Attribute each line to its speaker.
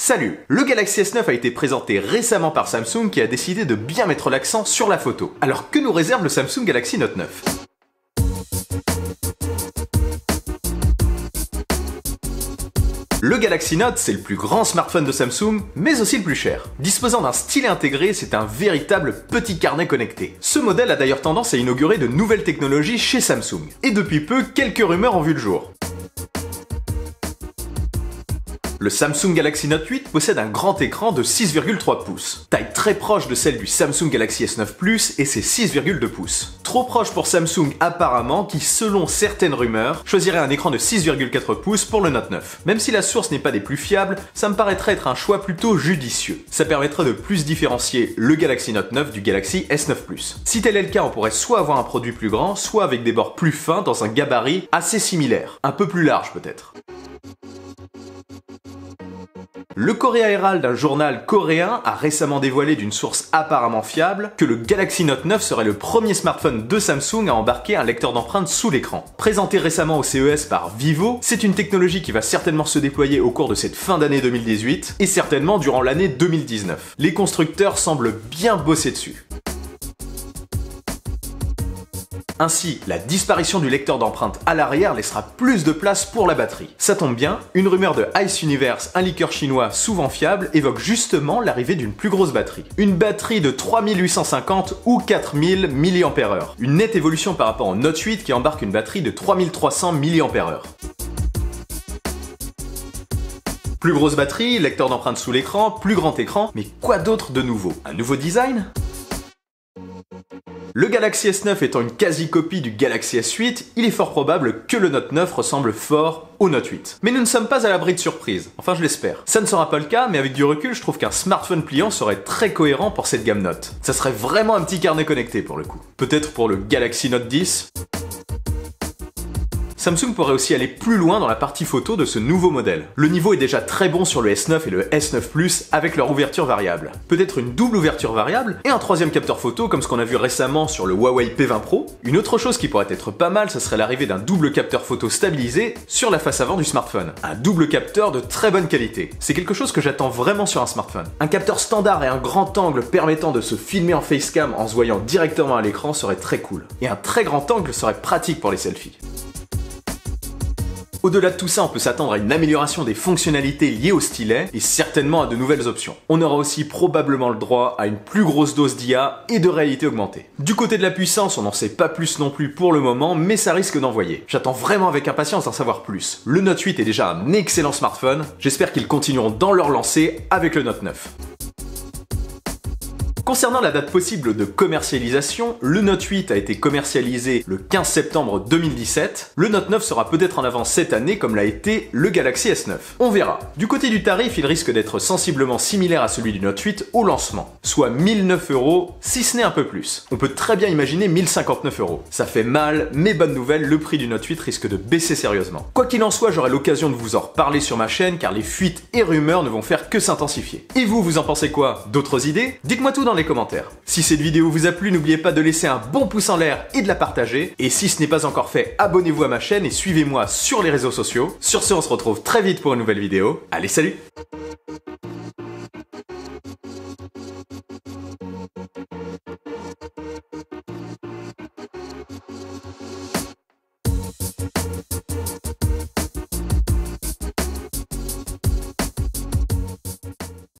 Speaker 1: Salut! Le Galaxy S9 a été présenté récemment par Samsung qui a décidé de bien mettre l'accent sur la photo. Alors que nous réserve le Samsung Galaxy Note 9? Le Galaxy Note, c'est le plus grand smartphone de Samsung, mais aussi le plus cher. Disposant d'un stylet intégré, c'est un véritable petit carnet connecté. Ce modèle a d'ailleurs tendance à inaugurer de nouvelles technologies chez Samsung. Et depuis peu, quelques rumeurs ont vu le jour. Le Samsung Galaxy Note 8 possède un grand écran de 6,3 pouces, taille très proche de celle du Samsung Galaxy S9 Plus et ses 6,2 pouces. Trop proche pour Samsung apparemment qui, selon certaines rumeurs, choisirait un écran de 6,4 pouces pour le Note 9. Même si la source n'est pas des plus fiables, ça me paraîtrait être un choix plutôt judicieux. Ça permettrait de plus différencier le Galaxy Note 9 du Galaxy S9 Plus. Si tel est le cas, on pourrait soit avoir un produit plus grand, soit avec des bords plus fins dans un gabarit assez similaire, un peu plus large peut-être. Le Korea Herald, un journal coréen, a récemment dévoilé d'une source apparemment fiable que le Galaxy Note 9 serait le premier smartphone de Samsung à embarquer un lecteur d'empreintes sous l'écran. Présenté récemment au CES par Vivo, c'est une technologie qui va certainement se déployer au cours de cette fin d'année 2018 et certainement durant l'année 2019. Les constructeurs semblent bien bosser dessus. Ainsi, la disparition du lecteur d'empreintes à l'arrière laissera plus de place pour la batterie. Ça tombe bien, une rumeur de Ice Universe, un liqueur chinois souvent fiable, évoque justement l'arrivée d'une plus grosse batterie. Une batterie de 3850 ou 4000 mAh. Une nette évolution par rapport au Note 8 qui embarque une batterie de 3300 mAh. Plus grosse batterie, lecteur d'empreintes sous l'écran, plus grand écran, mais quoi d'autre de nouveau? Un nouveau design? Le Galaxy S9 étant une quasi-copie du Galaxy S8, il est fort probable que le Note 9 ressemble fort au Note 8. Mais nous ne sommes pas à l'abri de surprises, enfin je l'espère. Ça ne sera pas le cas, mais avec du recul, je trouve qu'un smartphone pliant serait très cohérent pour cette gamme Note. Ça serait vraiment un petit carnet connecté pour le coup. Peut-être pour le Galaxy Note 10. Samsung pourrait aussi aller plus loin dans la partie photo de ce nouveau modèle. Le niveau est déjà très bon sur le S9 et le S9 Plus avec leur ouverture variable. Peut-être une double ouverture variable et un troisième capteur photo comme ce qu'on a vu récemment sur le Huawei P20 Pro. Une autre chose qui pourrait être pas mal, ce serait l'arrivée d'un double capteur photo stabilisé sur la face avant du smartphone. Un double capteur de très bonne qualité. C'est quelque chose que j'attends vraiment sur un smartphone. Un capteur standard et un grand angle permettant de se filmer en facecam en se voyant directement à l'écran serait très cool. Et un très grand angle serait pratique pour les selfies. Au-delà de tout ça, on peut s'attendre à une amélioration des fonctionnalités liées au stylet et certainement à de nouvelles options. On aura aussi probablement le droit à une plus grosse dose d'IA et de réalité augmentée. Du côté de la puissance, on n'en sait pas plus non plus pour le moment, mais ça risque d'envoyer. J'attends vraiment avec impatience d'en savoir plus. Le Note 8 est déjà un excellent smartphone, j'espère qu'ils continueront dans leur lancée avec le Note 9. Concernant la date possible de commercialisation, le Note 8 a été commercialisé le 15 septembre 2017. Le Note 9 sera peut-être en avance cette année comme l'a été le Galaxy S9. On verra. Du côté du tarif, il risque d'être sensiblement similaire à celui du Note 8 au lancement, soit 1009 €, si ce n'est un peu plus. On peut très bien imaginer 1059 €. Ça fait mal, mais bonne nouvelle, le prix du Note 8 risque de baisser sérieusement. Quoi qu'il en soit, j'aurai l'occasion de vous en reparler sur ma chaîne car les fuites et rumeurs ne vont faire que s'intensifier. Et vous en pensez quoi? D'autres idées? Dites-moi tout dans les commentaires. Si cette vidéo vous a plu, n'oubliez pas de laisser un bon pouce en l'air et de la partager. Et si ce n'est pas encore fait, abonnez-vous à ma chaîne et suivez-moi sur les réseaux sociaux. Sur ce, on se retrouve très vite pour une nouvelle vidéo. Allez, salut!